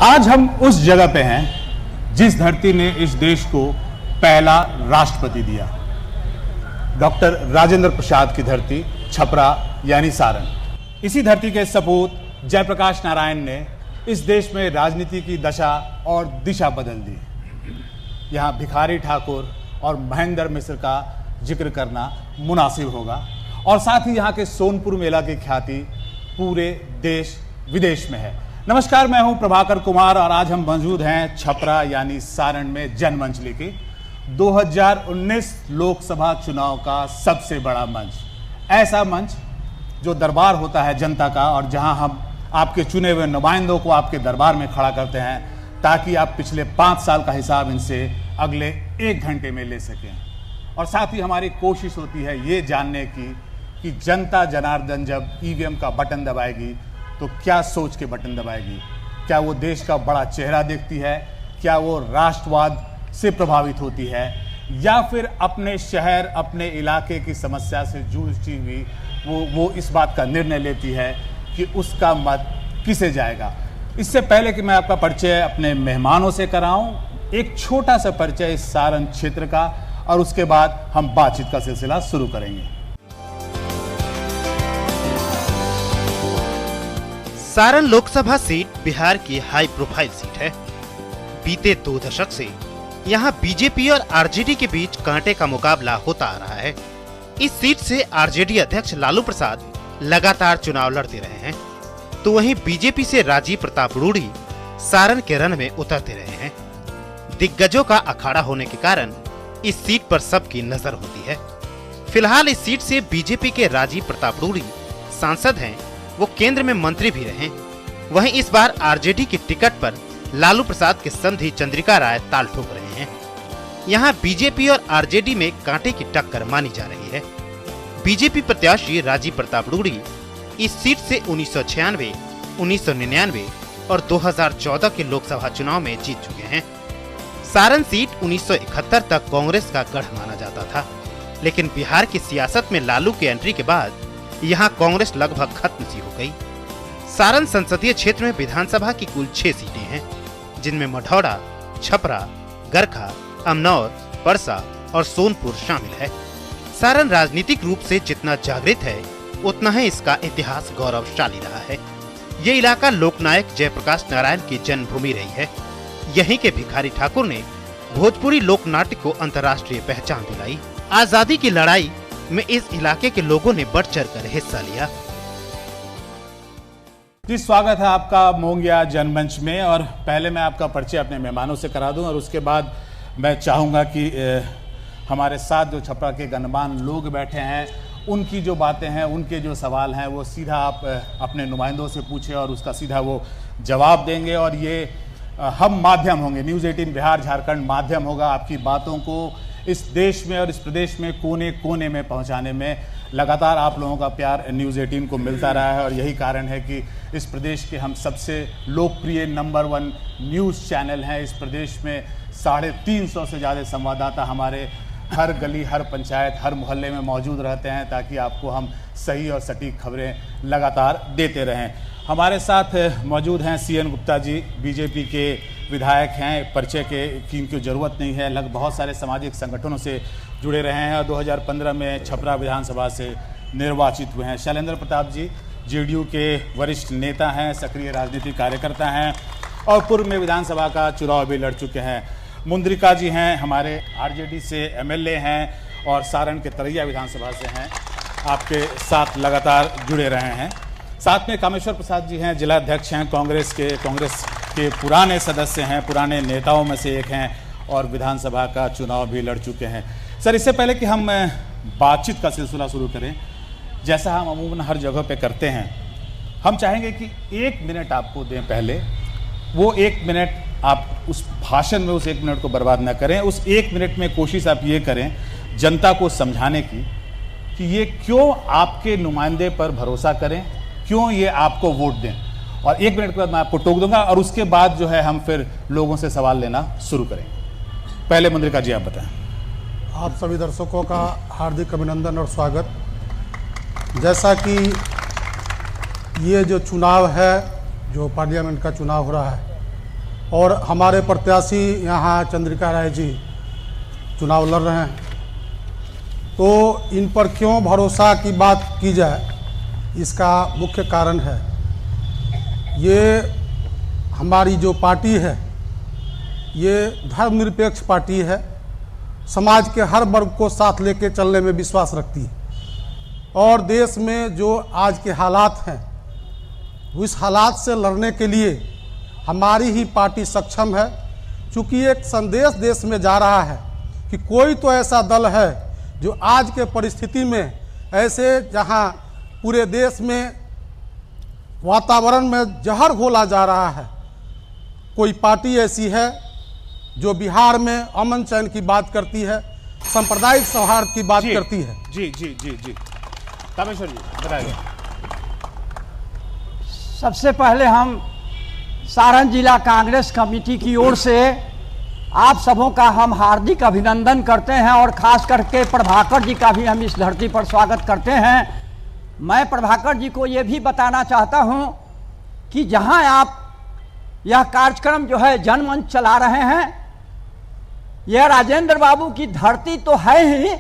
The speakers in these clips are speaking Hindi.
आज हम उस जगह पे हैं जिस धरती ने इस देश को पहला राष्ट्रपति दिया। डॉक्टर राजेंद्र प्रसाद की धरती, छपरा यानी सारण। इसी धरती के सपूत जयप्रकाश नारायण ने इस देश में राजनीति की दशा और दिशा बदल दी। यहाँ भिखारी ठाकुर और महेंद्र मिश्र का जिक्र करना मुनासिब होगा और साथ ही यहाँ के सोनपुर मेला की ख्याति पूरे देश विदेश में है। नमस्कार, मैं हूं प्रभाकर कुमार और आज हम मौजूद हैं छपरा यानी सारण में जनमंच लेके 2019 लोकसभा चुनाव का सबसे बड़ा मंच, ऐसा मंच जो दरबार होता है जनता का और जहां हम आपके चुने हुए नुमाइंदों को आपके दरबार में खड़ा करते हैं ताकि आप पिछले 5 साल का हिसाब इनसे अगले 1 घंटे में ले सकें। और साथ ही हमारी कोशिश होती है ये जानने की कि जनता जनार्दन जब ईवीएम का बटन दबाएगी तो क्या सोच के बटन दबाएगी। क्या वो देश का बड़ा चेहरा देखती है, क्या वो राष्ट्रवाद से प्रभावित होती है, या फिर अपने शहर अपने इलाके की समस्या से जूझती हुई वो इस बात का निर्णय लेती है कि उसका मत किसे जाएगा। इससे पहले कि मैं आपका परिचय अपने मेहमानों से कराऊं, एक छोटा सा परिचय इस सारण क्षेत्र का और उसके बाद हम बातचीत का सिलसिला शुरू करेंगे। सारण लोकसभा सीट बिहार की हाई प्रोफाइल सीट है। बीते 2 दशक से यहाँ बीजेपी और आरजेडी के बीच कांटे का मुकाबला होता आ रहा है। इस सीट से आरजेडी अध्यक्ष लालू प्रसाद लगातार चुनाव लड़ते रहे हैं, तो वहीं बीजेपी से राजीव प्रताप रूडी सारण के रण में उतरते रहे हैं। दिग्गजों का अखाड़ा होने के कारण इस सीट पर सबकी नजर होती है। फिलहाल इस सीट से बीजेपी के राजीव प्रताप रूडी सांसद हैं, वो केंद्र में मंत्री भी रहे। वहीं इस बार आरजेडी की टिकट पर लालू प्रसाद के संधि चंद्रिका राय ताल ठोक रहे हैं। यहाँ बीजेपी और आरजेडी में कांटे की टक्कर मानी जा रही है। बीजेपी प्रत्याशी राजीव प्रताप रूडी इस सीट से 1996, 1999 और 2014 के लोकसभा चुनाव में जीत चुके हैं। सारण सीट 1971 तक कांग्रेस का गढ़ माना जाता था, लेकिन बिहार की सियासत में लालू की एंट्री के बाद यहाँ कांग्रेस लगभग खत्म सी हो गई। सारण संसदीय क्षेत्र में विधानसभा की कुल 6 सीटें हैं, जिनमें मढ़ौरा, छपरा, गरखा, अमनौर, परसा और सोनपुर शामिल है। सारण राजनीतिक रूप से जितना जागृत है उतना ही इसका इतिहास गौरवशाली रहा है। ये इलाका लोकनायक जयप्रकाश नारायण की जन्मभूमि रही है। यहीं के भिखारी ठाकुर ने भोजपुरी लोक नाट्य को अंतर्राष्ट्रीय पहचान दिलाई। आजादी की लड़ाई में इस इलाके के लोगों ने बढ़ चढ़ कर हिस्सा लिया। जी, स्वागत है आपका मोंगिया जनमंच में। और पहले मैं आपका परिचय अपने मेहमानों से करा दूं और उसके बाद मैं चाहूँगा कि हमारे साथ जो छपरा के गणमान्य लोग बैठे हैं उनकी जो बातें हैं, उनके जो सवाल हैं वो सीधा आप अपने नुमाइंदों से पूछें और उसका सीधा वो जवाब देंगे। और ये हम माध्यम होंगे, न्यूज़ 18 बिहार झारखंड माध्यम होगा आपकी बातों को इस देश में और इस प्रदेश में कोने कोने में पहुंचाने में। लगातार आप लोगों का प्यार न्यूज़ 18 को मिलता रहा है और यही कारण है कि इस प्रदेश के हम सबसे लोकप्रिय नंबर 1 न्यूज़ चैनल हैं। इस प्रदेश में 350 से ज़्यादा संवाददाता हमारे हर गली, हर पंचायत, हर मोहल्ले में मौजूद रहते हैं ताकि आपको हम सही और सटीक खबरें लगातार देते रहें। हमारे साथ मौजूद हैं CN गुप्ता जी, बीजेपी के विधायक हैं, परिचय की इनकी ज़रूरत नहीं है, लगभग बहुत सारे सामाजिक संगठनों से जुड़े रहे हैं और 2015 में छपरा विधानसभा से निर्वाचित हुए हैं। शैलेंद्र प्रताप जी JDU के वरिष्ठ नेता हैं, सक्रिय राजनीतिक कार्यकर्ता हैं और पूर्व में विधानसभा का चुनाव भी लड़ चुके हैं। मुंद्रिका जी हैं, हमारे आरजेडी से MLA हैं और सारण के तरैया विधानसभा से हैं, आपके साथ लगातार जुड़े रहे हैं। साथ में कामेश्वर प्रसाद जी हैं, जिला अध्यक्ष हैं, कांग्रेस के पुराने सदस्य हैं, पुराने नेताओं में से एक हैं और विधानसभा का चुनाव भी लड़ चुके हैं। सर, इससे पहले कि हम बातचीत का सिलसिला शुरू करें, जैसा हम अमूमन हर जगह पे करते हैं, हम चाहेंगे कि 1 मिनट आपको दें। पहले वो 1 मिनट आप उस भाषण में उस 1 मिनट को बर्बाद ना करें। उस 1 मिनट में कोशिश आप ये करें जनता को समझाने की कि ये क्यों आपके नुमाइंदे पर भरोसा करें, क्यों ये आपको वोट दें। और 1 मिनट के बाद मैं आपको टोक दूंगा और उसके बाद जो है हम फिर लोगों से सवाल लेना शुरू करेंगे। पहले मुंद्रिका जी आप बताएं। आप सभी दर्शकों का हार्दिक अभिनंदन और स्वागत। जैसा कि ये जो चुनाव है, जो पार्लियामेंट का चुनाव हो रहा है, और हमारे प्रत्याशी यहाँ चंद्रिका राय जी चुनाव लड़ रहे हैं, तो इन पर क्यों भरोसा की बात की जाए, इसका मुख्य कारण है ये हमारी जो पार्टी है ये धर्मनिरपेक्ष पार्टी है, समाज के हर वर्ग को साथ लेके चलने में विश्वास रखती है और देश में जो आज के हालात हैं उस हालात से लड़ने के लिए हमारी ही पार्टी सक्षम है। चूँकि एक संदेश देश में जा रहा है कि कोई तो ऐसा दल है जो आज के परिस्थिति में ऐसे जहां पूरे देश में वातावरण में जहर घोला जा रहा है, कोई पार्टी ऐसी है जो बिहार में अमन चैन की बात करती है, सांप्रदायिक सौहार्द की बात करती है। जी जी जी जी कामेश्वर जी बताइए। सबसे पहले हम सारण जिला कांग्रेस कमेटी की ओर से आप सबों का हम हार्दिक अभिनंदन करते हैं और खास करके प्रभाकर जी का भी हम इस धरती पर स्वागत करते हैं। मैं प्रभाकर जी को ये भी बताना चाहता हूं कि जहां आप यह कार्यक्रम जो है जनमंच चला रहे हैं, यह राजेंद्र बाबू की धरती तो है ही,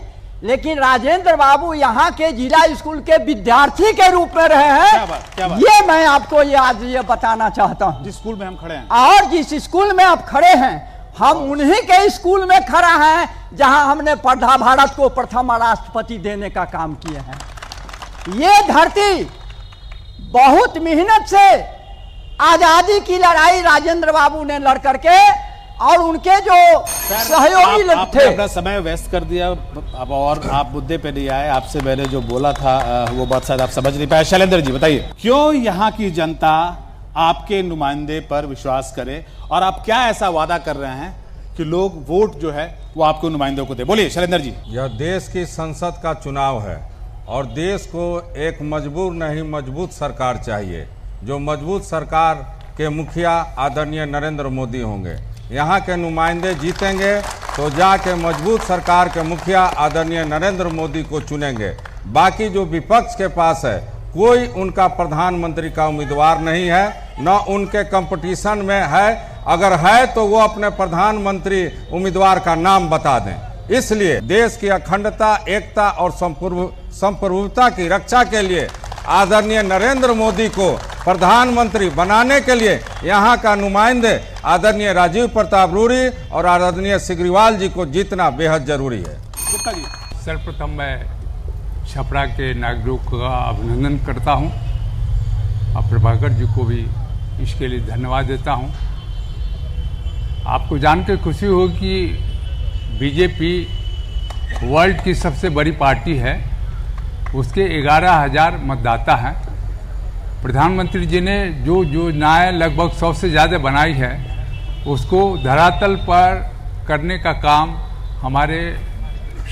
लेकिन राजेंद्र बाबू यहाँ के जिला स्कूल के विद्यार्थी के रूप में रहे हैं। क्या बात? ये मैं आपको ये आज ये बताना चाहता हूँ। जिस स्कूल में हम खड़े हैं और जिस स्कूल में आप खड़े हैं, हम उन्हीं के स्कूल में खड़ा हैं जहां हमने भारत को प्रथम राष्ट्रपति देने का काम किए हैं। ये धरती बहुत मेहनत से आजादी की लड़ाई राजेंद्र बाबू ने लड़ करके और उनके जो सहयोगी लोग थे। अपना समय व्यस्त कर दिया अब और आप मुद्दे पे नहीं आए। आपसे मैंने जो बोला था वो बात शायद आप समझ नहीं पाए। शैलेंद्र जी बताइए, क्यों यहाँ की जनता आपके नुमाइंदे पर विश्वास करे और आप क्या ऐसा वादा कर रहे हैं कि लोग वोट जो है वो आपको नुमाइंदों को दे? बोलिए शैलेंद्र जी। यह देश की संसद का चुनाव है और देश को एक मजबूर नहीं मजबूत सरकार चाहिए। जो मजबूत सरकार के मुखिया आदरणीय नरेंद्र मोदी होंगे। यहाँ के नुमाइंदे जीतेंगे तो जाके मजबूत सरकार के मुखिया आदरणीय नरेंद्र मोदी को चुनेंगे। बाकी जो विपक्ष के पास है, कोई उनका प्रधानमंत्री का उम्मीदवार नहीं है, न उनके कंपटीशन में है। अगर है तो वो अपने प्रधानमंत्री उम्मीदवार का नाम बता दें। इसलिए देश की अखंडता, एकता और संप्रभुता की रक्षा के लिए आदरणीय नरेंद्र मोदी को प्रधानमंत्री बनाने के लिए यहाँ का नुमाइंदे आदरणीय राजीव प्रताप रूढ़ी और आदरणीय सिग्रीवाल जी को जीतना बेहद जरूरी है। गुप्ता जी। सर्वप्रथम मैं छपरा के नागरिकों का अभिनंदन करता हूं और प्रभाकर जी को भी इसके लिए धन्यवाद देता हूं। आपको जानकर खुशी हो कि बीजेपी वर्ल्ड की सबसे बड़ी पार्टी है, उसके 11,000 मतदाता हैं। प्रधानमंत्री जी ने जो योजनाएँ लगभग 100 से ज़्यादा बनाई है उसको धरातल पर करने का काम हमारे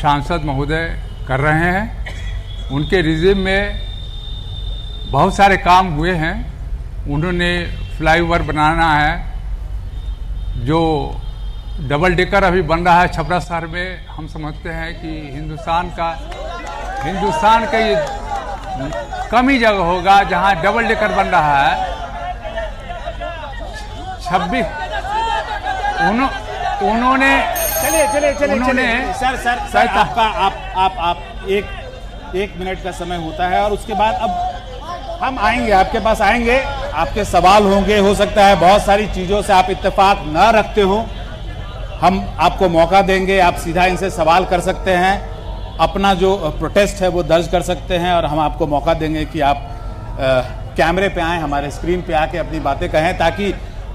सांसद महोदय कर रहे हैं। उनके रिजिम में बहुत सारे काम हुए हैं। उन्होंने फ्लाईओवर बनाना है, जो डबल डेकर अभी बन रहा है छपरा शहर में। हम समझते हैं कि हिंदुस्तान का ये कम ही जगह होगा जहां डबल डेकर बन रहा है। 26 उन्होंने चलिए सर आपका आप एक मिनट का समय होता है और उसके बाद अब हम आएंगे, आपके पास आएंगे, आपके सवाल होंगे। हो सकता है बहुत सारी चीजों से आप इत्तेफाक न रखते हो, हम आपको मौका देंगे, आप सीधा इनसे सवाल कर सकते हैं, अपना जो प्रोटेस्ट है वो दर्ज कर सकते हैं और हम आपको मौका देंगे कि आप कैमरे पे आएँ, हमारे स्क्रीन पे आके अपनी बातें कहें ताकि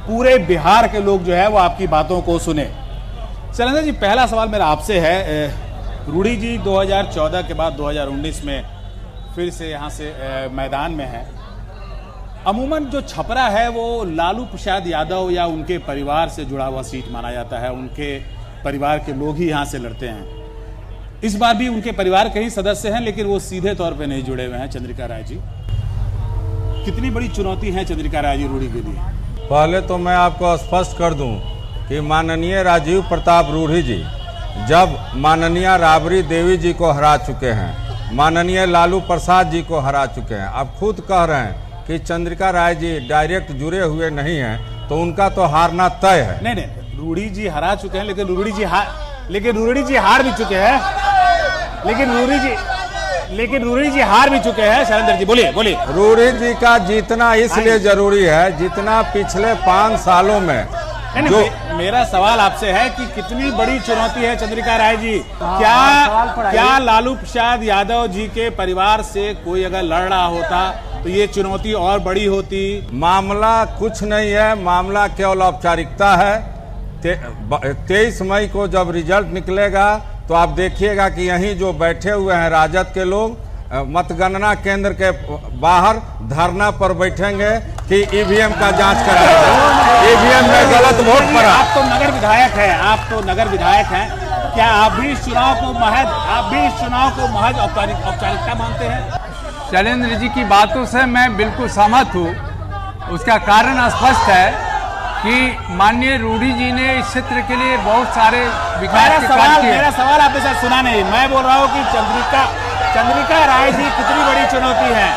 पूरे बिहार के लोग जो है वो आपकी बातों को सुने। शैलेंद्र जी, पहला सवाल मेरा आपसे है। रूढ़ी जी 2014 के बाद 2019 में फिर से यहाँ से मैदान में है। अमूमन जो छपरा है वो लालू प्रसाद यादव या उनके परिवार से जुड़ा हुआ सीट माना जाता है, उनके परिवार के लोग ही यहाँ से लड़ते हैं। इस बार भी उनके परिवार के ही सदस्य हैं, लेकिन वो सीधे तौर पे नहीं जुड़े हुए हैं चंद्रिका राय जी। कितनी बड़ी चुनौती है चंद्रिका राय जी रूढ़ी के लिए? पहले तो मैं आपको स्पष्ट कर दूं कि माननीय राजीव प्रताप रूढ़ी जी जब माननीय राबड़ी देवी जी को हरा चुके हैं, माननीय लालू प्रसाद जी को हरा चुके हैं, आप खुद कह रहे हैं कि चंद्रिका राय जी डायरेक्ट जुड़े हुए नहीं हैं तो उनका तो हारना तय है। नहीं, रूडी जी हरा चुके हैं, लेकिन रूडी जी हार भी चुके हैं। लेकिन रूडी जी हार भी चुके हैं। शैलेंद्र जी बोलिए। रूडी जी का जीतना इसलिए जरूरी है जितना पिछले 5 सालों में जो मेरा सवाल आपसे है कि कितनी बड़ी चुनौती है चंद्रिका राय जी। क्या लालू प्रसाद यादव जी के परिवार से कोई अगर लड़ रहा होता तो ये चुनौती और बड़ी होती? मामला कुछ नहीं है, मामला केवल औपचारिकता है। 23 मई को जब रिजल्ट निकलेगा तो आप देखिएगा कि यहीं जो बैठे हुए हैं राजद के लोग मतगणना केंद्र के बाहर धरना पर बैठेंगे कि ईवीएम का जांच कराएगा, ईवीएम में गलत वोट पड़ा। आप तो नगर विधायक हैं, क्या आप भी इस चुनाव को महज औपचारिकता मानते हैं? शैलेंद्र जी की बातों से मैं बिल्कुल सहमत हूँ। उसका कारण स्पष्ट है कि माननीय रूडी जी ने इस क्षेत्र के लिए बहुत सारे विकास के कार्य किए। मेरा सवाल आपके साथ सुना नहीं। मैं बोल रहा हूँ कि चंद्रिका राय जी कितनी बड़ी चुनौती है।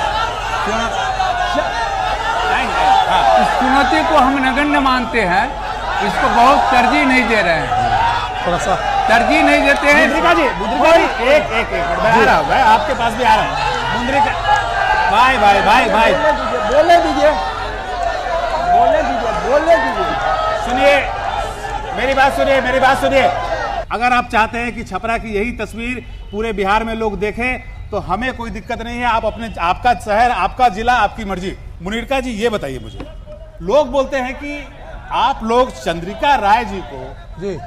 इस चुनौती को हम नगण्य मानते हैं, इसको बहुत तरजीह नहीं दे रहे हैं, थोड़ा सा तरजीह नहीं देते हैं। मुद्रिका जी एक मैं आपके पास भी आ रहा हूँ। मुद्रिका भाई बोले दीजिए। सुनिए, मेरी बात सुनिए। अगर आप चाहते हैं कि छपरा की यही तस्वीर पूरे बिहार में लोग देखें तो हमें कोई दिक्कत नहीं है। आप आपका शहर, आपका जिला, आपकी मर्जी। मुनीरका जी ये बताइए मुझे, लोग बोलते हैं कि आप लोग चंद्रिका राय जी को जी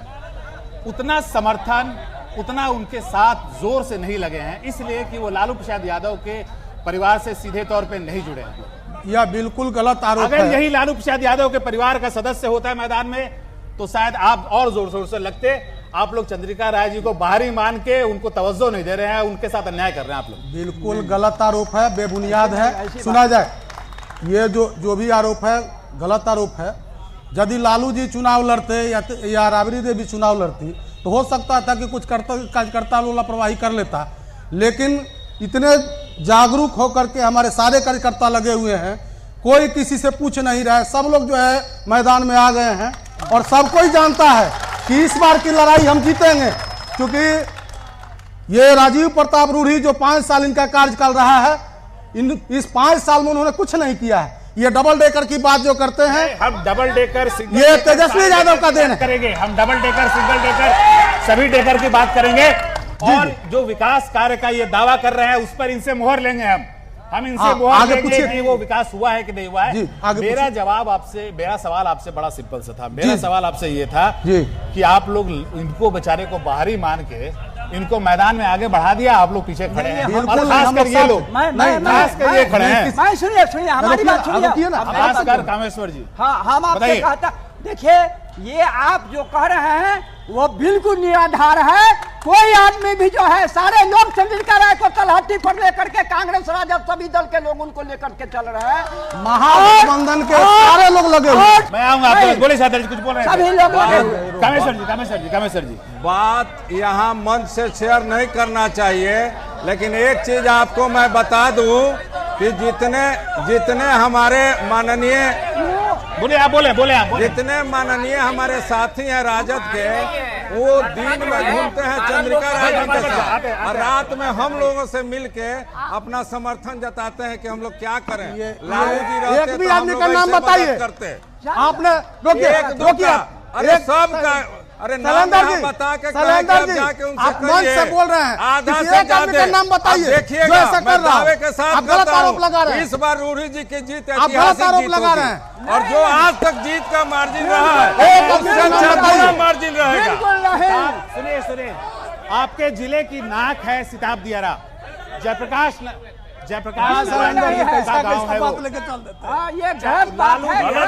उतना समर्थन, उतना उनके साथ जोर से नहीं लगे हैं, इसलिए कि वो लालू प्रसाद यादव के परिवार से सीधे तौर पे नहीं जुड़े हैं। यह बिल्कुल गलत आरोप अगर है। यही लालू प्रसाद यादव के परिवार का सदस्य होता है मैदान में तो शायद आप और जोर शोर से लगते। आप लोग चंद्रिका राय जी को बाहरी मान के उनको तवज्जो नहीं दे रहे हैं, उनके साथ अन्याय कर रहे हैं आप लोग। बिल्कुल गलत आरोप है, बेबुनियाद है। सुना जाए, ये जो भी आरोप है गलत आरोप है। यदि लालू जी चुनाव लड़ते या राबड़ी देवी चुनाव लड़ती तो हो सकता था कि कुछ कार्यकर्ता लोग लापरवाही कर लेता, लेकिन इतने जागरूक होकर के हमारे सारे कार्यकर्ता लगे हुए हैं, कोई किसी से पूछ नहीं रहा है। सब लोग जो है मैदान में आ गए हैं और सबको ही जानता है कि इस बार की लड़ाई हम जीतेंगे, क्योंकि ये राजीव प्रताप रूडी जो 5 साल इनका कार्यकाल रहा है, इस 5 साल में उन्होंने कुछ नहीं किया है। ये डबल डेकर की बात जो करते हैं, हम डबल डेकर, सिंगल ये तेजस्वी यादव का देन करेंगे। हम डबल डेकर, सिंगल डेकर, सभी डेकर की बात करेंगे। और जो विकास कार्य का ये दावा कर रहे हैं उस पर इनसे मोहर लेंगे। हम इनसे मोहर लेंगे कि वो विकास हुआ है कि नहीं हुआ है। मेरा सवाल आपसे बड़ा सिंपल सा था। मेरा सवाल आपसे ये था कि आप लोग इनको बेचारे को बाहरी मान के इनको मैदान में आगे बढ़ा दिया, आप लोग पीछे खड़े हैं। और खासकर ये लोग खासकर ये खड़े हैं। सुनिए हमारी बात सुनिए। खासकर कामेश्वर जी, हाँ, हम आपसे कहता, देखिए ये आप जो कह रहे हैं वो बिल्कुल निराधार है। कोई आदमी भी जो है, सारे लोग चंद्रिका राय को तलहटी पर लेकर के कांग्रेस राजद सभी दल के लोग उनको लेकर के चल रहे हैं। महागठबंधन के सारे लोग लगे हुए। मैं आऊंगा, बोले सादर जी कुछ बोल रहे हैं। सभी लोग कामेश्वर जी बात यहाँ मंच से शेयर नहीं करना चाहिए, लेकिन एक चीज आपको मैं बता दूं कि जितने हमारे माननीय जितने माननीय हमारे साथी हैं राजद के, वो दिन में घूमते हैं चंद्रिका राय जी के साथ और रात में हम लोगों से मिलके अपना समर्थन जताते हैं कि हम लोग क्या करें। लालू जी रहते एक भी तो हम आदमी लोग का नाम ऐसे बताइए। मदद करते। आपने रोकिए। अरे सबका, अरे नाम बता के जाके उनसे आप मंच से बोल रहे हैं, आधा किसी से एक आदमी का नाम बताइए देखिएगा, मैं दावे के साथ आप गलत आरोप लगा रहे हैं। इस बार रूडी जी की जीत आप गलत आरोप लगा रहे हैं और जो आज तक जीत का मार्जिन रहा है मार्जिन रहेगा। सुनिए, आपके जिले की नाक है सिताब दियारा, जयप्रकाश ये गलत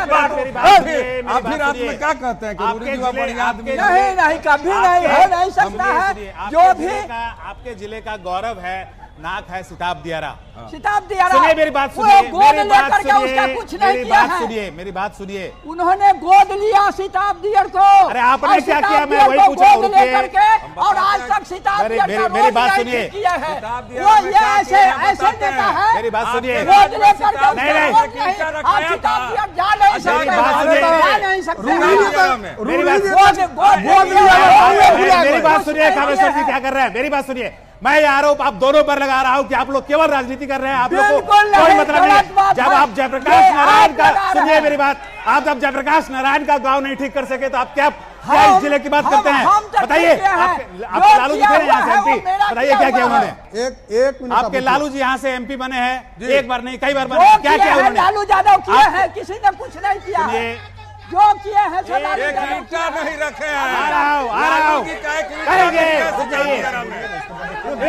बात है। फिर रात में क्या कहते हैं कि रूडी जी बड़ी आदमी नहीं, कभी नहीं है, नहीं सकता है। जो भी आपके जिले का गौरव है, नाक है सिताब दियारा। सिताब दियारा सुनिए मेरी बात वो सुनिए, गोद मेरी बात लेकर के सुनिए, उसका कुछ नहीं मेरी किया बात है। सुनिए, मेरी बात सुनिए। उन्होंने गोद लिया सिताब दियर को। अरे आपने और क्या सिताब किया, मैं दियर वही को पूछा, गोद रुकिए। लेकर के और आज तक सिताब मेरी- दियर मेरी- का मेरी रोज बात नहीं सुनिए। किया है। सिताब दियर वो में ये क्या ऐसे किया है ऐसे बताते देता हैं। है। मेरी बात सुनिए। गोद लेकर के नहीं, उसका नहीं। रोज नहीं। आज सिताब दियर जा नहीं सकते मेरी हैं। बात सुनिए। जा नहीं सकते हैं। मेरी बात मेरी बात सुनिए, कामेश्वर जी क्या कर रहे हैं, मेरी बात सुनिए। मैं ये आरोप आप दोनों पर लगा रहा हूं कि आप लोग केवल राजनीति कर रहे हैं, आप लोग को बिल्कुल कोई नहीं, मतलब नहीं गलत है। बात जब है। आप जयप्रकाश ये नारायण आप का लगा रहे सुनिए हैं। मेरी बात, आप जब जयप्रकाश नारायण का गांव नहीं ठीक कर सके तो आप क्या हम- इस जिले की बात हम- करते हैं? हम तक बताइए, किया है। आपके जो लालू जी किया थे यहाँ से हुआ है, वो एमपी, मेरा बताइए किया क्या किया हुआ उन्होंने? एक मिनट आपके आप लालू जी यहाँ से एमपी बने हैं, एक बार नहीं कई बार जो बने, क्या किया है उन्होंने? लालू यादव किए आप- हैं, किसी ने कुछ नहीं किया है। सुनिए, जो किए हैं सो लालू एक यादव ईंटा किए हैं। नहीं रखे आ हैं। रहा हूँ, आ रहा हूँ। लालू जी का एक ईंटा करेंगे, नहीं है रुकिए। सिताब दियारा में।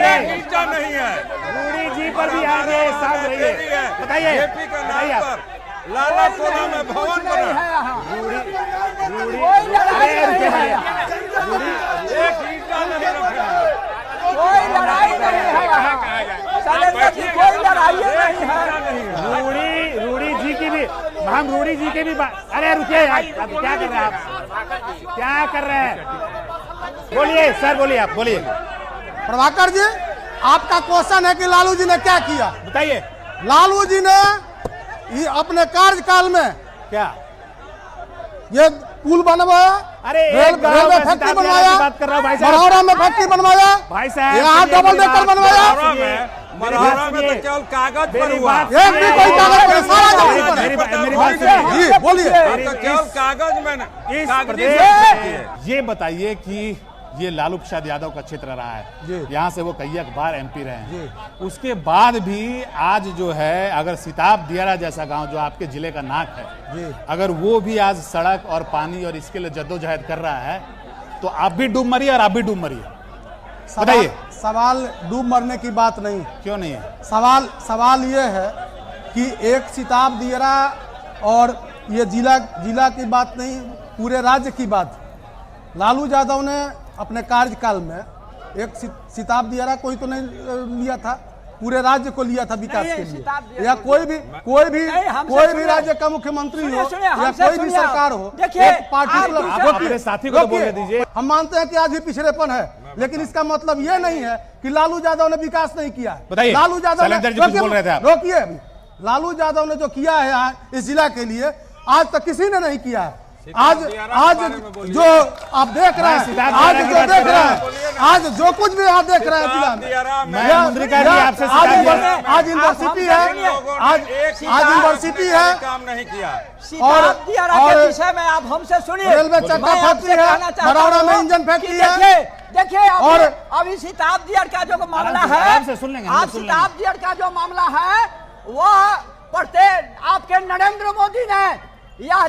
एक ईंटा नहीं है। रूडी जी पर भी आगे साफ रहिए, बताइए जेपी का बताइए नाम आप। पर लाला कोला में भवन नहीं बना। है यहाँ। रूडी कोई लड़ाई अरे रुकिए नहीं है। भैया। एक ईंटा नहीं रखे हैं। कोई लड़ाई नहीं है यहाँ। शैलेंद्र जी कोई लड़ाई नहीं है। रूडी जी की भी, हम रूडी जी के भी अरे रुकिए यार, अब क्या कर रहे हैं आप, क्या कर रहे हैं? बोलिए सर, बोलिए आप, बोलिए प्रभाकर जी, आपका क्वेश्चन है कि लालू जी ने क्या किया। बताइए लालू जी ने ये अपने कार्यकाल में क्या। ये पुल बनवाया, अरे एक गांव रेलवे में फैक्ट्री सिताब दियारा बनवाया, की बात कर रहा हूं भाई साहब। मरौरा में फैक्ट्री बनवाया, भाई साहब यहाँ सुनिए, डबल मेरी डेकर बात बनवाया। सुनिए, मरहरा में तो केवल कागज पर मेरी हुआ। बात एक भी कोई कागज पर, सारा जमीन पर है। मेरी बात सुनिए। जी बोलिए। अब तो केवल कागज में इस कागजी प्रदेश संपत्ति है। में ये बताइए कि ये लालू प्रसाद यादव का क्षेत्र रहा जी। है, यहाँ से वो कई एक बार एमपी रहे हैं, उसके बाद भी आज जो है अगर सिताब दियारा जैसा गांव जो आपके जिले का नाक जी। है, अगर वो भी आज सड़क और पानी और इसके लिए जद्दोजहद कर रहा है तो आप भी डूब मरिए और आप भी डूब मरिए। बताइए सवाल डूब मरने की बात नहीं, क्यों नहीं है? सवाल ये है कि एक सिताब दियारा और ये जिला की बात नहीं, पूरे राज्य की बात। लालू यादव ने अपने कार्यकाल में एक सिताब दियारा कोई तो नहीं लिया था, पूरे राज्य को लिया था विकास नहीं, के लिए। सिताब दियारा या कोई भी नहीं, हमसे कोई भी सुनिए। राज्य का मुख्यमंत्री हो सुनिए, या हमसे कोई भी सुनिए। सरकार हो, देखिए, एक पार्टिकुलर आप आप अपने साथी को तो बोलने दीजिए। हम मानते हैं कि आज भी पिछड़ेपन है, लेकिन इसका मतलब ये नहीं है कि लालू यादव ने विकास नहीं किया है। बताइए, लालू यादव शैलेंद्र जी कुछ बोल रहे थे आप। रोकिए अभी। लालू यादव ने जो किया है यहाँ इस जिला के लिए आज तक किसी ने नहीं किया है। आज जो आप देख रहे हैं, आज जो देख रहे हैं, आज जो कुछ भी आप देख रहे हैं जिला में, मैं मुद्रिका जी आपसे आज यूनिवर्सिटी है, आज यूनिवर्सिटी है, काम नहीं किया। सिताब दियारा के और विषय में आप हमसे सुनिए। रेलवे चक्का मैं आपसे फैक्ट्री है, कहना चाहता मरौरा में हूं इंजन फैक्ट्री कि है। देखिए और अभी सिताब दियार का जो मामला आराम से, है, आराम से सुन लेंगे, हम आज सुन सिताब दियार का जो मामला है वह आपके नरेंद्र मोदी ने यह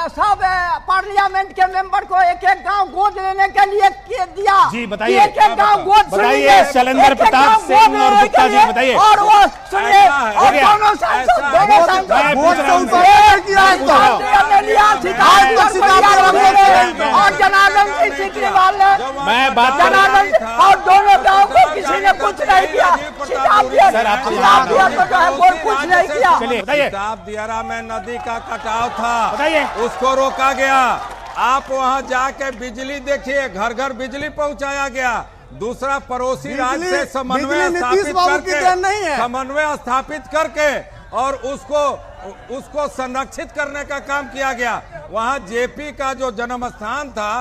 सब पार्लियामेंट के मेंबर को एक एक गांव गोद लेने के लिए दिया। जी, बताइए। एक एक गांव गोद बताइए, सुनिए, शैलेंद्र एक-एक प्रताप गांव सिंह गोद और लेने गुप्ता के जी, लिए। बताइए। और वो सुनिए, ऐसा है, और ऐसा दोनों सांसद है। दोनों सांसद मैं पूछ रहा हूं ऊपर नहीं किया है तो। सिताब दियार ने लिया, सिताब आज तक दियार सिताब को दियार लिया ने लिया। और जनार्दन सिंह सिकरीवाल ने मैं बात कर रहा हूं। जनार्दन और दोनों गांव को किसी ने कुछ नहीं किया। सिताब दियार सर, आपको सिताब दियार को जो है कोई कुछ नहीं किया। चलिए बताइए, सिताब दियारा में नदी का कटाव था, बताइए। उसको रोका गया। आप वहां जाके बिजली देखिए, घर घर बिजली पहुंचाया गया। दूसरा पड़ोसी राज्य से समन्वय बिजली स्थापित नीतीश बाबू की देन नहीं है। समन्वय स्थापित करके और उसको संरक्षित करने का काम किया गया। वहां जेपी का जो जन्म स्थान था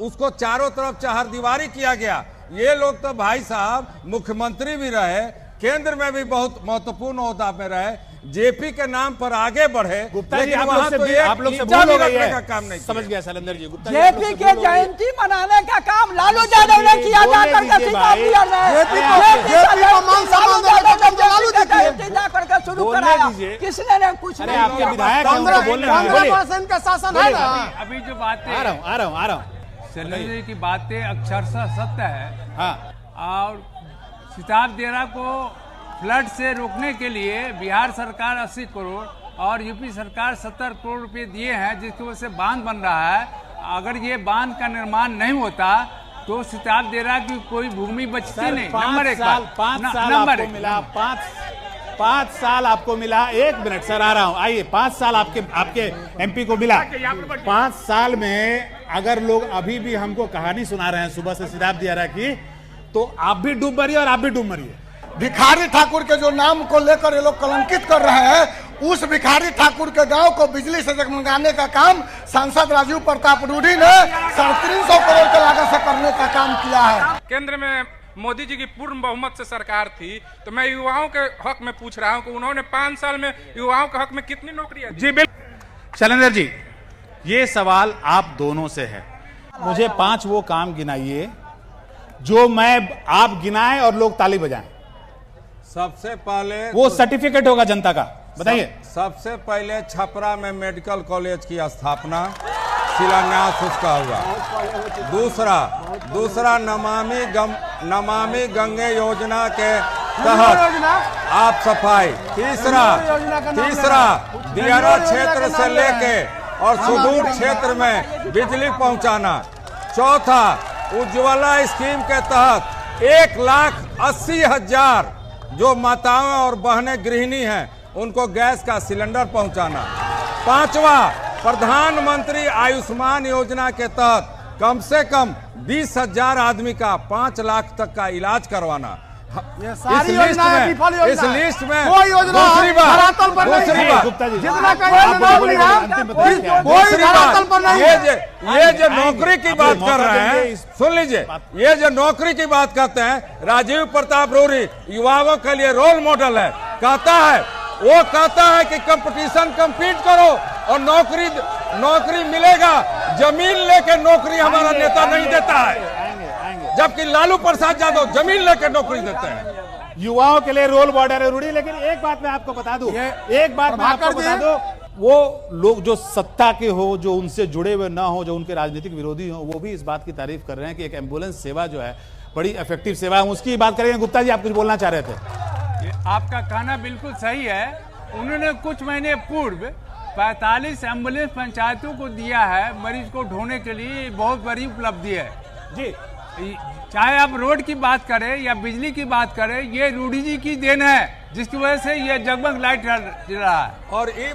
उसको चारों तरफ चहारदीवारी किया गया। ये लोग तो भाई साहब मुख्यमंत्री भी रहे, केंद्र में भी बहुत महत्वपूर्ण ओहदा में रहे, जेपी के नाम पर आगे बढ़े। गुप्ता जी लेकिन आप वहां लोग से तो भी- एक आप लोग से ईंटा भूल भी हो गई रखने है। का काम नहीं समझ किया। गया शैलेंद्र जी। गुप्ता जी आप लोग जेपी से के भूल हो गई है। जयंती मनाने का काम लालू यादव ने किया बोलने जाकर के दीजिए सिताब भाई। दियार ने। जेपी का को मान सम्मान देने का काम तो लालू जी किए। जयंती जाकर के शुरू बोलने कराया, दीजिए। किसने ने कुछ अरे नहीं आपके किया। विधायक हैं, उनको बोलने दीजिए, बोलिए। 15% का शासन है ना। अभी जो बातें आ रहा हूँ। शैलेंद्र जी की बातें अक्षरशः सत्य है। हाँ, और सिताब दियारा को फ्लड से रोकने के लिए बिहार सरकार 80 करोड़ और यूपी सरकार 70 करोड़ रुपए दिए हैं, जिसकी वजह से बांध बन रहा है। अगर ये बांध का निर्माण नहीं होता तो सिताब दे रहा कि कोई भूमि बचती सर, नहीं। 5 नंबर एक साल बात। 5 साल नंबर आपको एक। मिला, 5 साल आपको मिला। 1 मिनट सर, आ रहा हूं, आइए। 5 साल आपके एमपी को मिला। 5 साल में अगर लोग अभी भी हमको कहानी सुना रहे हैं सुबह से सिताब दिया रहा की, तो आप भी डूब मरिए और आप भी डूब मरिए। भिखारी ठाकुर के जो नाम को लेकर ये लोग कलंकित कर रहे हैं, उस भिखारी ठाकुर के गांव को बिजली से जगमगाने का काम सांसद राजीव प्रताप रूडी ने 350 करोड़ के लागत से करने का काम किया है। केंद्र में मोदी जी की पूर्ण बहुमत से सरकार थी, तो मैं युवाओं के हक में पूछ रहा हूं कि उन्होंने 5 साल में युवाओं के हक में कितनी नौकरियां दी? जी बिल्कुल। शैलेंद्र जी, ये सवाल आप दोनों से है। मुझे 5 वो काम गिनाइए जो आप गिनाएं और लोग ताली बजाएं। सबसे पहले वो सर्टिफिकेट होगा जनता का, बताइए। सबसे पहले छपरा में मेडिकल कॉलेज की स्थापना, शिलान्यास उसका हुआ। दूसरा नमामि गंगे योजना के तहत आप सफाई। तीसरा दियारा क्षेत्र से लेके और सुदूर क्षेत्र में बिजली पहुंचाना। चौथा, उज्ज्वला स्कीम के तहत 1,80,000 जो माताएं और बहनें गृहिणी हैं उनको गैस का सिलेंडर पहुंचाना। पांचवा, प्रधानमंत्री आयुष्मान योजना के तहत कम से कम 20,000 आदमी का 5 लाख तक का इलाज करवाना। ये सारी योजनाएं विफल योजना इस लिस्ट में कोई योजना दूसरी धरातल पर नहीं दूसरी है। बात, गुप्ता जी, जितना का आप योजना बोलिए, मिला, अंतिम बताइए क्या है? कोई धरातल पर नहीं है। ये जो नौकरी की बात मौका कर रहे देंगे हैं, इस- सुन लीजिए, ये जो नौकरी की बात करते हैं, राजीव प्रताप रूडी युवाओं के लिए रोल मॉडल है। कहता है कि कंपटीशन कम्पीट करो और नौकरी मिलेगा। जमीन लेके नौकरी हमारा नेता नहीं देता है, जबकि लालू प्रसाद यादव जमीन लेके नौकरी देते हैं। युवाओं के लिए रोल मॉडल है रूडी। लेकिन एक बात मैं आपको बता दूं, वो लोग जो सत्ता के हो, जो उनसे जुड़े हुए ना हो, जो उनके राजनीतिक विरोधी हो, वो भी इस बात की तारीफ कर रहे हैं कि एक एम्बुलेंस सेवा जो है बड़ी इफेक्टिव सेवा है। उसकी बात करेंगे। गुप्ता जी, आप कुछ बोलना चाह रहे थे। आपका कहना बिल्कुल सही है। उन्होंने कुछ महीने पूर्व 45 एम्बुलेंस पंचायतों को दिया है मरीज को ढोने के लिए। बहुत बड़ी उपलब्धि है जी। चाहे आप रोड की बात करें या बिजली की बात करें, ये रूडी जी की देन है, जिसकी वजह से ये जगमग लाइट जल रहा है। और ये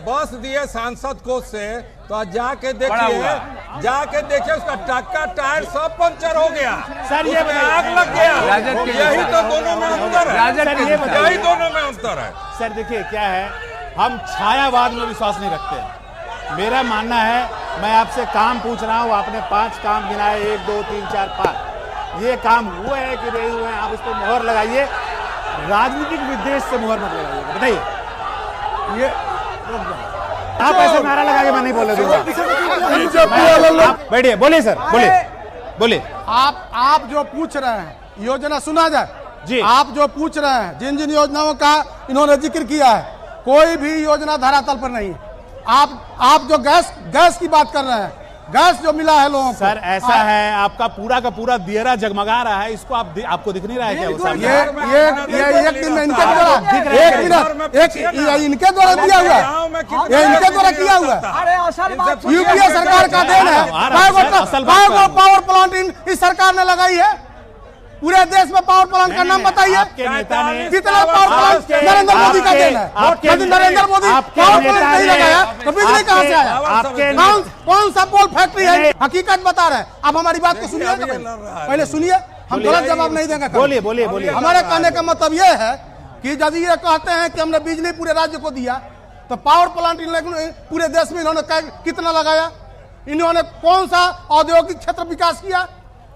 बस दिए सांसद कोष से, तो जाके बड़ा देखिए उसका टक्का टायर सब पंचर हो गया। सर, ये उसमें आग लग गया। राजद के यही तो दोनों में अंतर है। राजद के यही दोनों में अंतर है। सर देखिए क्या है, हम छायावाद में विश्वास नहीं रखते। मेरा मानना है, मैं आपसे काम पूछ रहा हूं, आपने 5 काम गिनाए, 1 2 3 4 5। ये काम हुए हैं कि नहीं हुए हैं, आप इस पर मोहर लगाइए। राजनीतिक विद्वेष से मोहर मत लगाइए। बताइए, ये आप ऐसे नारा लगा के मैं नहीं बोले दूंगा। बैठिए, बोलिए सर, बोलिए। आप जो पूछ रहे हैं, योजना सुना जाए जी। आप जो पूछ रहे हैं, जिन जिन योजनाओं का इन्होंने जिक्र किया है, कोई भी योजना धरातल पर नहीं है। आप जो गैस की बात कर रहे हैं, गैस जो मिला है लोगों को, सर ऐसा है, आपका पूरा का पूरा दियरा जगमगा रहा है, इसको आपको दिख नहीं रहा है क्या? वो सामने? ये एक दिन में इनके द्वारा इनके द्वारा दिया हुआ है, ये इनके द्वारा किया हुआ है। अरे असल बात यूपीए सरकार का देन है। पावर प्लांट इस सरकार ने लगाई है। पूरे देश में पावर प्लांट का नाम बताइए। आपके नेता ने कितना पावर प्लांट नरेंद्र मोदी का देन है। यदि नरेंद्र मोदी पावर प्लांट नहीं लगाया तो बिजली कहां से आया? कौन सा पोल फैक्ट्री है? हकीकत बता रहे हैं। अब हमारी बात को सुनिए, पहले सुनिए, हम गलत जवाब नहीं देंगे। बोलिए। हमारे कहने का मतलब ये है कि यदि ये कहते हैं कि हमने बिजली पूरे राज्य को दिया, तो पावर प्लांट पूरे देश में इन्होंने कितना लगाया? इन्होंने कौन सा औद्योगिक क्षेत्र विकास किया?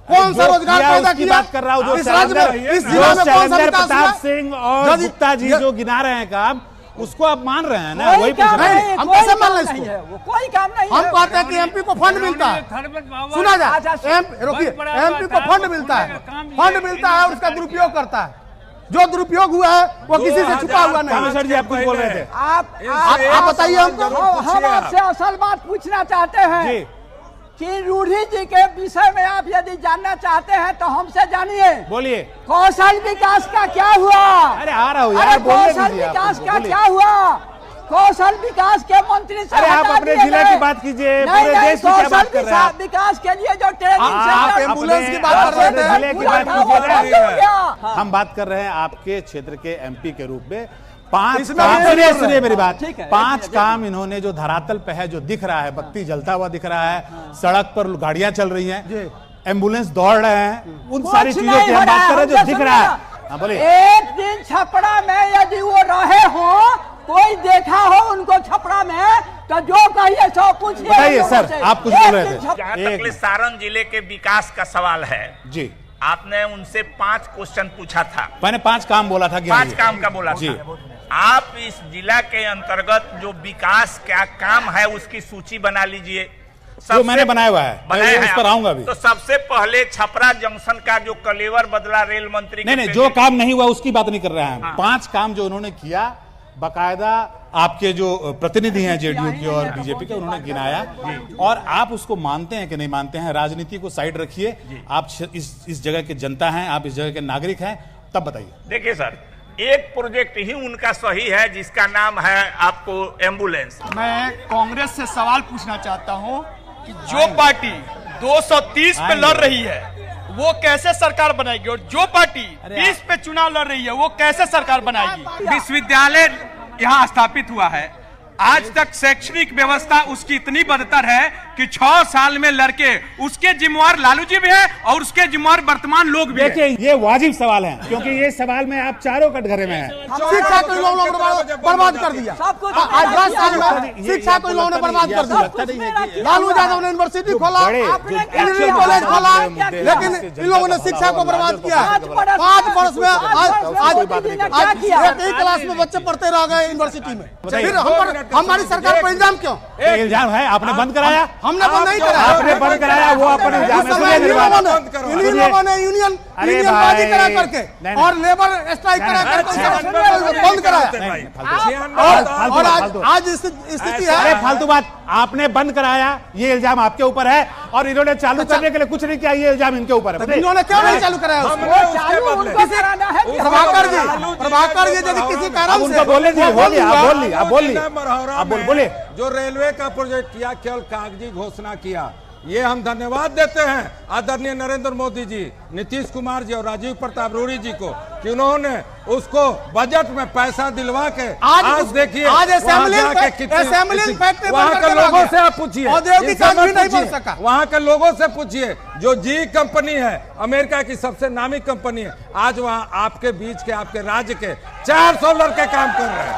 कौन सा रोजगार पैदा किया? बात कर रहा हूं, इस राज्य में, इस जिले में कौन सा विकास हुआ? प्रताप सिंह और गुप्ता जी जो गिना रहे हैं काम, उसको आप मान रहे हैं ना? वही पूछ काम रहे हैं। नहीं, हम कोई कैसे मान काम लें नहीं इसको? है, वो कोई काम नहीं हम है। कहते हैं कि एमपी को फंड मिलता है। सुना जाए, रोकिए, एमपी को फंड मिलता है, और उसका दुरुपयोग करता है। जो दुरुपयोग हुआ है वो किसी से छुपा हुआ नहीं। कामेश्वर जी, आप कुछ बोल रहे थे। आप बताइए हमको। हम आपसे असल बात पूछना चाहते हैं जी। कि रूडी जी के विषय में आप यदि जानना चाहते हैं तो हमसे जानिए। बोलिए। कौशल विकास का क्या हुआ? अरे आ रहा हूँ अरे यार, बोलने कौशल दीजिए आप विकास हमको, का बोलिए। क्या हुआ? कौशल विकास के मंत्री से अरे आप हटा अपने दिए जिले गए। की बात कीजिए, नहीं, पूरे नहीं, देश की क्या बात कौशल कर रहे हैं आप? विकास के लिए जो ट्रेनिंग आप सेंटर- एम्बुलेंस की बात अपने कर रहे थे। जिले की बात पूरा कीजिए बंद ना। हो गया। हम बात कर रहे हैं आपके क्षेत्र के एमपी के रूप में 5 इसमें काम, ये सुनिए बोल रहे सुनिए मेरी बात, ठीक है, 5 काम इन्होंने जो धरातल पे है, जो दिख रहा है, बत्ती जलता हुआ दिख रहा है, सड़क पर गाड़ियां चल रही हैं, एम्बुलेंस दौड़ रहे हैं, उन सारी कुछ चीजों नहीं की हो हम रहा बात कर रहे हैं जो हमसे दिख सुनिए रहा है। ना। हाँ बोलिए। एक दिन छपरा में यदि वो रहे हो, कोई देखा हो उनको छपरा में, तो जो कहिए सो पूछिए। बताइए हम सर, लोगों से। आप कुछ बोल रहे एक दिन थे। जहाँ एक तक सारण जिले के विकास का सवाल है, जी, आपने उनसे 5 क्वेश्चन पूछा था, मैंने 5 काम बोला था। 5 काम का बोला जी। था। आप इस जिला के अंतर्गत जो विकास क्या काम है उसकी सूची बना लीजिए। जो मैंने बनाया हुआ है, मैं बनाया उस है पर आप। आऊंगा अभी। तो सबसे पहले छपरा जंक्शन का जो कलेवर बदला रेल मंत्री के नहीं, जो काम नहीं हुआ उसकी बात नहीं कर रहे हैं। 5 काम जो उन्होंने किया, बकायदा आपके जो प्रतिनिधि हैं जेडीयू के और बीजेपी के, उन्होंने गिनाया, और आप उसको मानते हैं कि नहीं मानते हैं, राजनीति को साइड रखिए। आप इस जगह के जनता हैं, आप इस जगह के नागरिक हैं, तब बताइए। देखिए सर, एक प्रोजेक्ट ही उनका सही है जिसका नाम है आपको एम्बुलेंस। मैं कांग्रेस से सवाल पूछना चाहता हूं कि जो पार्टी 230 पे लड़ रही है वो कैसे सरकार बनाएगी, और जो पार्टी 20 पे चुनाव लड़ रही है वो कैसे सरकार बनाएगी। विश्वविद्यालय यहाँ स्थापित हुआ है, आज तक शैक्षणिक व्यवस्था उसकी इतनी बदतर है कि 6 साल में लड़के, उसके जिम्मेवार लालू जी भी है और उसके जिम्मेवार वर्तमान लोग भी हैं। देखिए, ये वाजिब सवाल है, क्योंकि ये सवाल में आप चारों कटघरे में हैं। शिक्षा को इन लोगों ने बर्बाद कर दिया। सब कुछ आज 10 साल में शिक्षा को इन लोगों ने बर्बाद कर दिया। लालू यादव ने यूनिवर्सिटी खोला, इंजीनियरिंग कॉलेज खोला, लेकिन इन लोगों ने शिक्षा को बर्बाद किया। 5 वर्ष में आज एक ही क्लास में बच्चे पढ़ते रह गए यूनिवर्सिटी में। फिर हमारी सरकार पर इल्जाम क्यों? इल्जाम है, आपने बंद कराया, हमने बंद नहीं कराया। आपने बंद कराया, वो अपने इल्जाम है। सुनिए मेरी बात। इन लोगों ने यूनियनबाजी करा करके और लेबर स्ट्राइक करा करके बंद कराया। और आज स्थिति है। अरे फालतू बात, आपने बंद कराया, ये इल्जाम आपके ऊपर है, और इन्होंने चालू करने के लिए कुछ नहीं किया, ये इल्जाम इनके ऊपर है। इन्होंने क्यों नहीं चालू कराया? प्रभाकर जी यदि किसी कारण से उनको बोले जी, बोलिए, आप बोलिए। जो रेलवे का प्रोजेक्ट किया, केवल कागजी घोषणा किया, ये हम धन्यवाद देते हैं आदरणीय नरेंद्र मोदी जी, नीतीश कुमार जी और राजीव प्रताप रूडी जी को, कि उन्होंने उसको बजट में पैसा दिलवा के आज देखिए, आज असेंबली फैक्ट्री वहाँ के लोगों से आप पूछिए, वहाँ के लोगों से पूछिए, जो जी कंपनी है, अमेरिका की सबसे नामी कंपनी है, आज वहाँ आपके बीच के, आपके राज्य के 400 लड़के काम कर रहे हैं।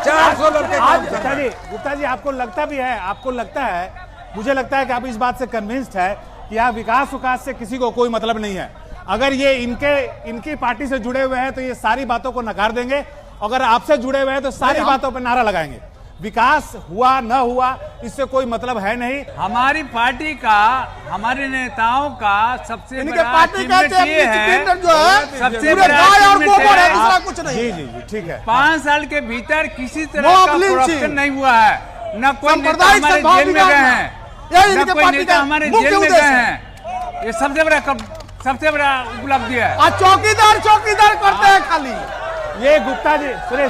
400 लड़के काम कर रहे हैं। गुप्ता जी, आपको लगता भी है, आपको लगता है, मुझे लगता है कि आप इस बात से कन्विंस्ड है कि यहाँ विकास से किसी को कोई मतलब नहीं है। अगर ये इनकी पार्टी से जुड़े हुए हैं तो ये सारी बातों को नकार देंगे, अगर आपसे जुड़े हुए हैं तो सारी बातों पर नारा लगाएंगे। विकास हुआ न हुआ इससे कोई मतलब है नहीं। हमारी पार्टी का, हमारे नेताओं का सबसे इनके बड़ा पार्टी का achievement ये है, जो है सबसे पूरे बड़ा गाय और achievement गोबर है, है। दूसरा कुछ नहीं। जी जी जी, ठीक है। 5 साल के भीतर किसी तरह मोब का लिंचिंग। करप्शन नहीं हुआ है, न कोई नेता सांप्रदायिक हमारे सद्भाव जेल में विकास गए में। हैं, यही न इनके कोई पार्टी नेता का हमारे मुख्य जेल में उद्देश्य गए है। हैं। ये सबसे बड़ा उपलब्धि है। आज चौकीदार करते हैं खाली। ये गुप्ता जी, सुनिए,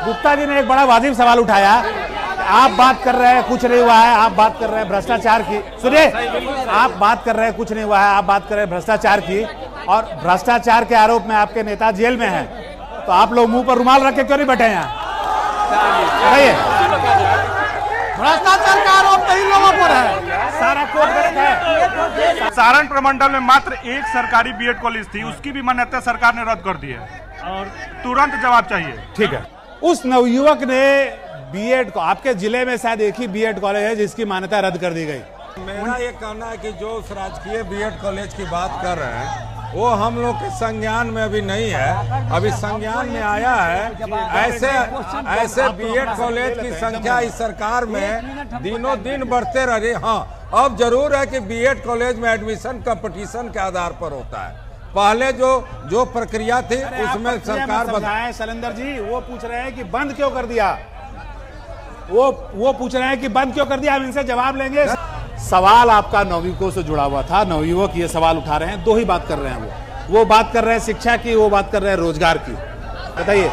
गुप्ता जी ने एक बड़ा वाजिब सवाल उठाया। आप बात कर रहे हैं कुछ नहीं हुआ है, आप बात कर रहे हैं भ्रष्टाचार की। सुनिए, आप बात कर रहे हैं कुछ नहीं हुआ है, आप बात कर रहे हैं भ्रष्टाचार की, और भ्रष्टाचार के आरोप में आपके नेता जेल में हैं, तो आप लोग मुंह पर रुमाल रख के क्यों नहीं बैठे हैं यहाँ? बताइए। भ्रष्टाचार का आरोप तो इन लोगों पर है। सारा कोर्ट गलत है। सारण प्रमंडल में मात्र एक सरकारी बीएड कॉलेज थी, उसकी भी मान्यता सरकार ने रद्द कर दी है और तुरंत जवाब चाहिए। ठीक है। उस नवयुवक ने बीएड को, आपके जिले में शायद एक ही बीएड कॉलेज है जिसकी मान्यता रद्द कर दी गई। मेरा ये कहना है कि जो उस राजकीय बीएड कॉलेज की बात कर रहे हैं वो हम लोग के संज्ञान में अभी नहीं है, अभी संज्ञान में आया है। ऐसे बीएड कॉलेज की संख्या इस सरकार में दिनों दिन बढ़ते रही। हाँ, अब जरूर है कि बीएड कॉलेज में एडमिशन कंपटीशन के आधार पर होता है। पहले जो प्रक्रिया थी उसमें सरकार बताए। शैलेंद्र जी वो पूछ रहे हैं कि बंद क्यों कर दिया, वो पूछ रहे हैं कि बंद क्यों कर दिया, हम इनसे जवाब लेंगे। सवाल आपका नवयुवकों से जुड़ा हुआ था, नवयुवक ये सवाल उठा रहे हैं, दो ही बात कर रहे हैं। वो बात कर रहे हैं शिक्षा की, वो बात कर रहे हैं रोजगार की। बताइए।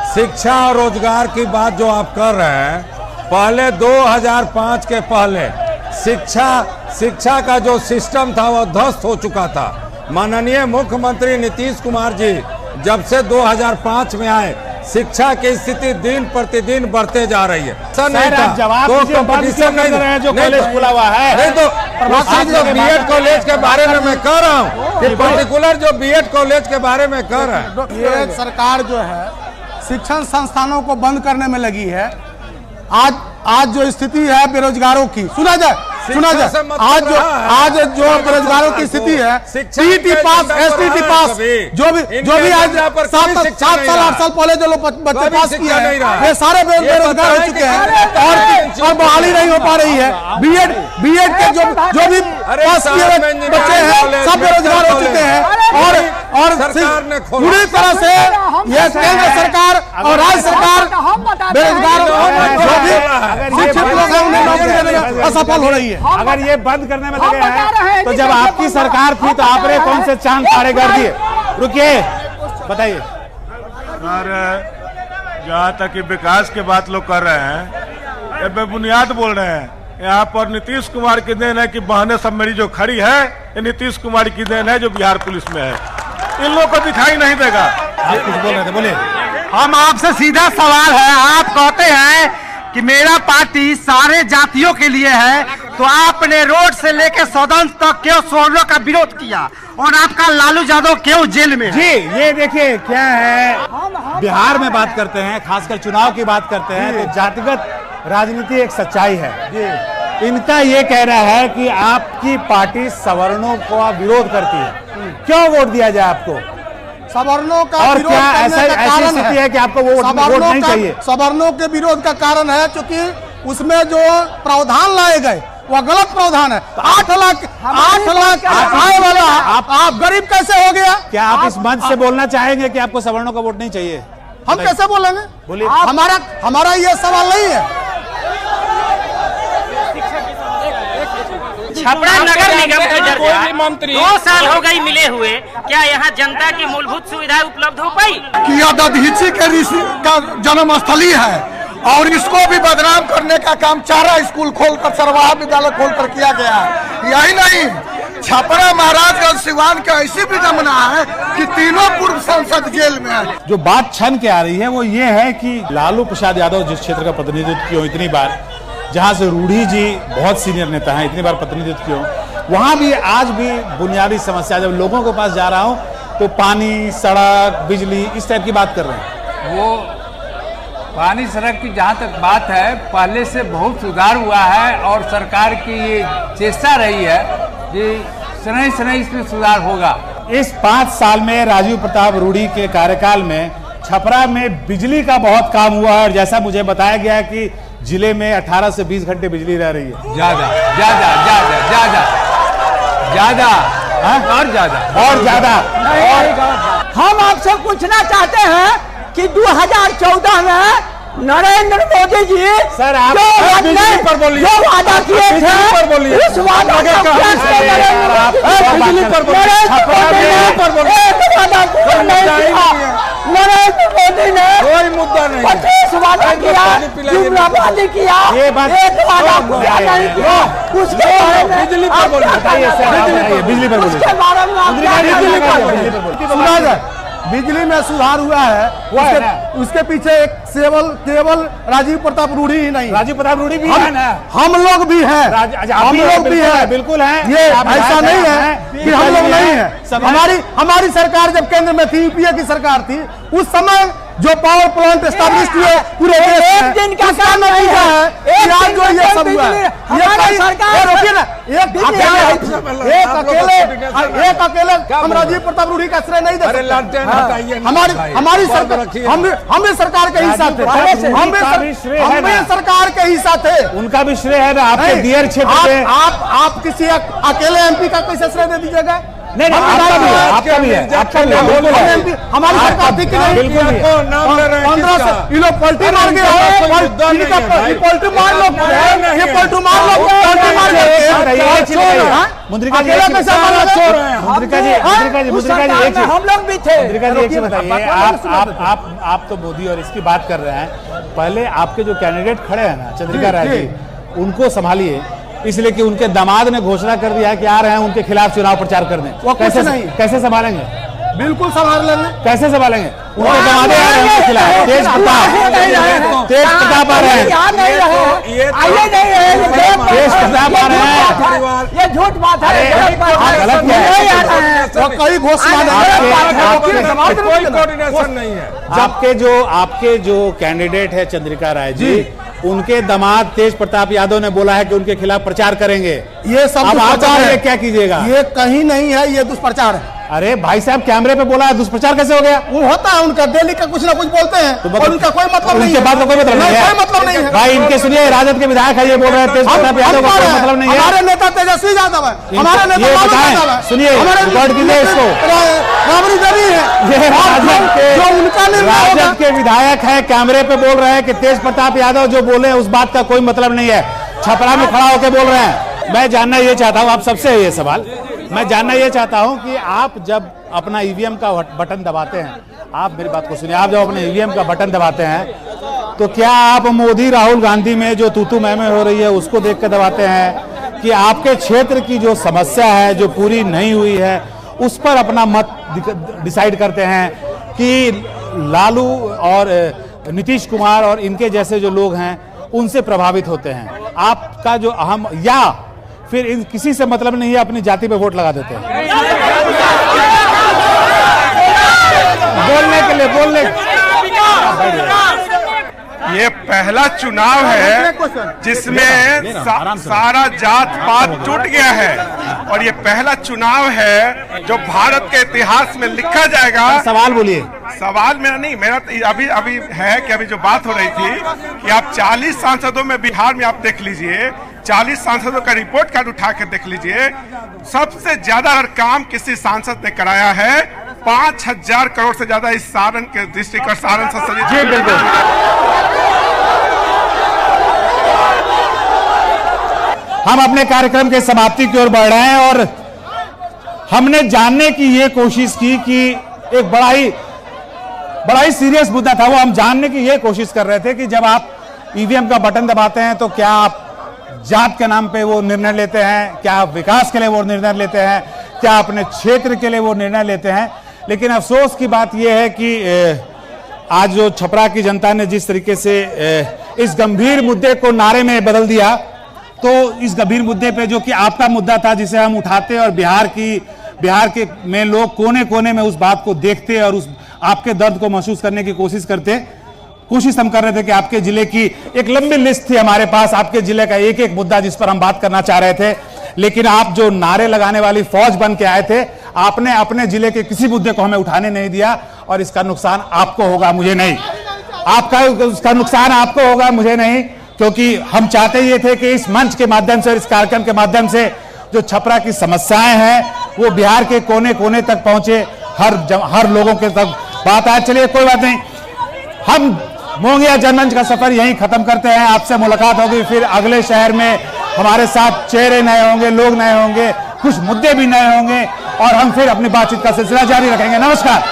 शिक्षा और रोजगार की बात जो आप कर रहे हैं, पहले 2005 के पहले शिक्षा का जो सिस्टम था वो ध्वस्त हो चुका था। माननीय मुख्यमंत्री नीतीश कुमार जी जब से 2005 में आए, शिक्षा की स्थिति दिन प्रतिदिन बढ़ते जा रही है। सर आप जवाब कंपटीशन नहीं दे रहे हैं जो कॉलेज खुला हुआ है। नहीं तो बीएड कॉलेज के बारे में मैं कह रहा हूँ कि पर्टिकुलर जो बीएड कॉलेज के बारे में कह रहे हैं। ये सरकार जो है शिक्षण संस्थानों को बंद करने में लगी है। आज जो स्थिति है बेरोजगारों की, सुना जाए आज जो बेरोजगारों की स्थिति है, टीटी पास, एसटीटी पास, जो भी आज 7 साल 8 साल पहले जो लोग बच्चे पास किए हैं, ये सारे बेरोजगार हो चुके हैं और बहाली नहीं हो पा रही है। बीएड के जो भी पास किए बच्चे हैं सब बेरोजगार हो चुके हैं और पूरी तरह से ये केंद्र सरकार और राज्य सरकार बेरोजगार जो भी शिक्षित लोग हैं उन्हें नौकरी देने में असफल हो रही है। अगर ये बंद करने में लगे हैं तो जब आपकी सरकार थी तो आपने कौन से चांद तारे कर दिए? रुकिए, बताइए। और जहाँ तक कि विकास की बात लोग कर रहे हैं, ये बेबुनियाद बोल रहे हैं। यहाँ पर नीतीश कुमार की देन है कि बहनें सब मेरी जो खड़ी है, ये नीतीश कुमार की देन है जो बिहार पुलिस में है। इन लोगों को दिखाई नहीं देगा। आप कुछ बोल रहे थे, बोलिए। हम आपसे सीधा सवाल है, आप कहते हैं कि मेरा पार्टी सारे जातियों के लिए है, तो आपने रोड से लेकर सदन तक क्यों सोलर का विरोध किया और आपका लालू यादव क्यों जेल में? जी ये देखिए क्या है, बिहार में बात करते हैं, खासकर चुनाव की बात करते हैं तो जातिगत राजनीति एक सच्चाई है। इनका ये कहना है कि आपकी पार्टी सवर्णों का विरोध करती है, क्यों वोट दिया जाए आपको? सवर्णों का और विरोध क्या करने का ऐसी कारण स्थिति है कि आपको वोट नहीं चाहिए? सवर्णों के विरोध का कारण है क्योंकि उसमें जो प्रावधान लाए गए वो गलत प्रावधान है। 8 लाख आय वाला आप गरीब कैसे हो गया? क्या आप इस मंच से बोलना चाहेंगे कि आपको सवर्णों का वोट नहीं चाहिए? हम कैसे बोलेंगे? बोलिए। हमारा ये सवाल नहीं है। छपरा नगर निगम के दर्जा 2 साल हो गई मिले हुए, क्या यहाँ जनता की मूलभूत सुविधाएं उपलब्ध हो पाई? किया दधीची के ऋषि का जन्म स्थली है और इसको भी बदनाम करने का काम चारा स्कूल खोलकर, सरवाहा विद्यालय खोलकर किया गया है। यही नहीं, छपरा महाराजगंज सिवान का ऐसी भी जमना है कि तीनों पूर्व सांसद जेल में है। जो बात छन के आ रही है वो ये है कि लालू प्रसाद यादव जिस क्षेत्र का प्रतिनिधित्व किया इतनी बार, जहां से रूढ़ी जी बहुत सीनियर नेता हैं, इतनी बार प्रतिनिधित्व किया, वहां भी आज भी बुनियादी समस्या, जब लोगों के पास जा रहा हूं तो पानी, सड़क, बिजली, इस टाइप की बात कर रहे हैं। वो पानी सड़क की जहाँ तक बात है, पहले से बहुत सुधार हुआ है और सरकार की ये चेष्टा रही है कि शनै इसमें सुधार होगा। इस 5 साल में राजीव प्रताप रूढ़ी के कार्यकाल में छपरा में बिजली का बहुत काम हुआ है और जैसा मुझे बताया गया कि जिले में 18 से 20 घंटे बिजली रह रही है। ज्यादा और ज्यादा। हम आपसे पूछना चाहते हैं कि 2014 में नरेंद्र मोदी जी सर आप बिजली पर बोलिए, जो वादा किए थे उस वादा को बिजली पर बोलिए, नरेंद्र मोदी ने कोई मुद्दा नहीं, 25 वादा किया, जुमलाबाजी किया, ये बात एक वादा पूरा नहीं किया। उसके बारे में बिजली पर बोलिए, बताइए सर, बिजली पर बोलिए, उसके बारे में सुना जाए। बिजली में सुधार हुआ है, उसके पीछे एक केवल राजीव प्रताप रूढ़ी ही नहीं, राजीव प्रताप रूढ़ी भी है ना, हम लोग भी हैं, हम लोग भी हैं, बिल्कुल है। ये ऐसा नहीं है कि हम लोग नहीं है। हमारी सरकार जब केंद्र में थी, यूपीए की सरकार थी, उस समय जो पावर प्लांट एस्टैब्लिश हुए पूरे एक दिन का काम नहीं है, आज जो ये सब हुआ है, ये सरकार रोकिए ना, एक अकेले हम राजीव प्रताप रूढ़ी का श्रेय नहीं दे सकते। हमारी सरकार, हम भी सरकार के हिस्सा थे, हम भी सरकार के हिस्सा थे, उनका भी श्रेय है ना। आपके दियर क्षेत्र में आप किसी अकेले एमपी का कैसे श्रेय दे दीजिएगा? नहीं आपका भी है बिल्कुल है। हमारी सरकार थी कि नहीं? बिल्कुल है। 15 से ये लोग पलटी मार गए, पलटी मार लो, ये पलटी मार लो, पलटी मार गए। मुद्रिका जी हम लोग भी थे। मुद्रिका जी एक चीज बताइए, आप तो मोदी और इसकी बात कर रहे हैं, पहले आपके जो कैंडिडेट खड़े हैं ना चंद्रिका राय जी, उनको संभालिए, इसलिए कि उनके दामाद ने घोषणा कर दिया है कि आ रहे हैं उनके खिलाफ चुनाव प्रचार करने। कैसे संभालेंगे? बिल्कुल संभाल लेंगे। कैसे संभालेंगे? उनके दामाद आ रहे हैं उनके खिलाफ, तेज प्रताप आ रहे हैं, तेज प्रताप आ रहे हैं। ये झूठ बात है, गलत है। कई घोषणा कोई कोऑर्डिनेशन नहीं है। आपके जो कैंडिडेट है चंद्रिका राय जी, उनके दामाद तेज प्रताप यादव ने बोला है कि उनके खिलाफ प्रचार करेंगे। ये सब अब आप क्या कीजिएगा? ये कहीं नहीं है, ये दुष्प्रचार है। अरे भाई साहब, कैमरे पे बोला है, दुष्प्रचार कैसे हो गया? वो होता है उनका, डेली का कुछ ना कुछ बोलते हैं तो और उनका कोई मतलब नहीं है। उनके बात का कोई मतलब नहीं है, कोई मतलब नहीं है भाई। इनके सुनिए, राजद के विधायक है, ये बोल रहे हैं तेज प्रताप यादव का कोई मतलब नहीं है। हमारे नेता तेजस्वी यादव है, हमारे नेता सुनिए, रिकॉर्ड कीजिए इसको। राबड़ी देवी है, ये राजद के विधायक है, कैमरे पे बोल रहे हैं कि तेज प्रताप यादव जो बोले उस बात का कोई मतलब नहीं है। छपरा में खड़ा होकर बोल रहे हैं। मैं जानना ये चाहता हूँ, आप सबसे ये सवाल मैं जानना ये चाहता हूँ कि आप जब अपना ईवीएम का बटन दबाते हैं, आप मेरी बात को सुनिए, आप जब अपने ईवीएम का बटन दबाते हैं तो क्या आप मोदी राहुल गांधी में जो तूतू मैमे हो रही है उसको देख कर दबाते हैं, कि आपके क्षेत्र की जो समस्या है जो पूरी नहीं हुई है उस पर अपना मत डिसाइड करते हैं, कि लालू और नीतीश कुमार और इनके जैसे जो लोग हैं उनसे प्रभावित होते हैं? आपका जो अहम, या फिर इन किसी से मतलब नहीं है, अपनी जाति पे वोट लगा देते हैं? बोलने के लिए ये पहला चुनाव है जिसमें सारा जात पात टूट गया है, और ये पहला चुनाव है जो भारत के इतिहास में लिखा जाएगा। सवाल बोलिए। सवाल मेरा नहीं, मेरा अभी है कि अभी जो बात हो रही थी कि आप 40 सांसदों में बिहार में आप देख लीजिए, 40 सांसदों का रिपोर्ट कार्ड उठा के देख लीजिए, सबसे ज्यादा अगर काम किसी सांसद ने कराया है 5000 करोड़ से ज्यादा इस सारण के डिस्ट्रिक्ट और सारण संसदीय। जी बिल्कुल। हम अपने कार्यक्रम के समाप्ति की ओर बढ़ रहे हैं और हमने जानने की ये कोशिश की कि एक बड़ा ही सीरियस मुद्दा था, वो हम जानने की ये कोशिश कर रहे थे कि जब आप ईवीएम का बटन दबाते हैं तो क्या आप जात के नाम पे वो निर्णय लेते हैं, क्या आप विकास के लिए वो निर्णय लेते हैं, क्या अपने क्षेत्र के लिए वो निर्णय लेते हैं? लेकिन अफसोस की बात यह है कि आज जो छपरा की जनता ने जिस तरीके से इस गंभीर मुद्दे को नारे में बदल दिया, तो इस गंभीर मुद्दे पे जो कि आपका मुद्दा था जिसे हम उठाते और बिहार के में लोग कोने कोने में उस बात को देखते और उस आपके दर्द को महसूस करने की कोशिश हम कर रहे थे कि आपके जिले की एक लंबी लिस्ट थी हमारे पास, आपके जिले का एक एक मुद्दा जिस पर हम बात करना चाह रहे थे। लेकिन आप जो नारे लगाने वाली फौज बन के आए थे, आपने अपने जिले के किसी मुद्दे को हमें उठाने नहीं दिया, और इसका नुकसान आपको होगा, मुझे नहीं। उसका नुकसान आपको होगा, मुझे नहीं, क्योंकि हम चाहते ये थे कि इस मंच के माध्यम से, इस कार्यक्रम के माध्यम से जो छपरा की समस्याएं हैं वो बिहार के कोने कोने तक पहुंचे, हर लोगों के तक बात आए। चलिए कोई बात नहीं, हम मोंगिया जनमंच का सफर यहीं खत्म करते हैं। आपसे मुलाकात होगी फिर अगले शहर में, हमारे साथ चेहरे नए होंगे, लोग नए होंगे, कुछ मुद्दे भी नए होंगे, और हम फिर अपनी बातचीत का सिलसिला जारी रखेंगे। नमस्कार।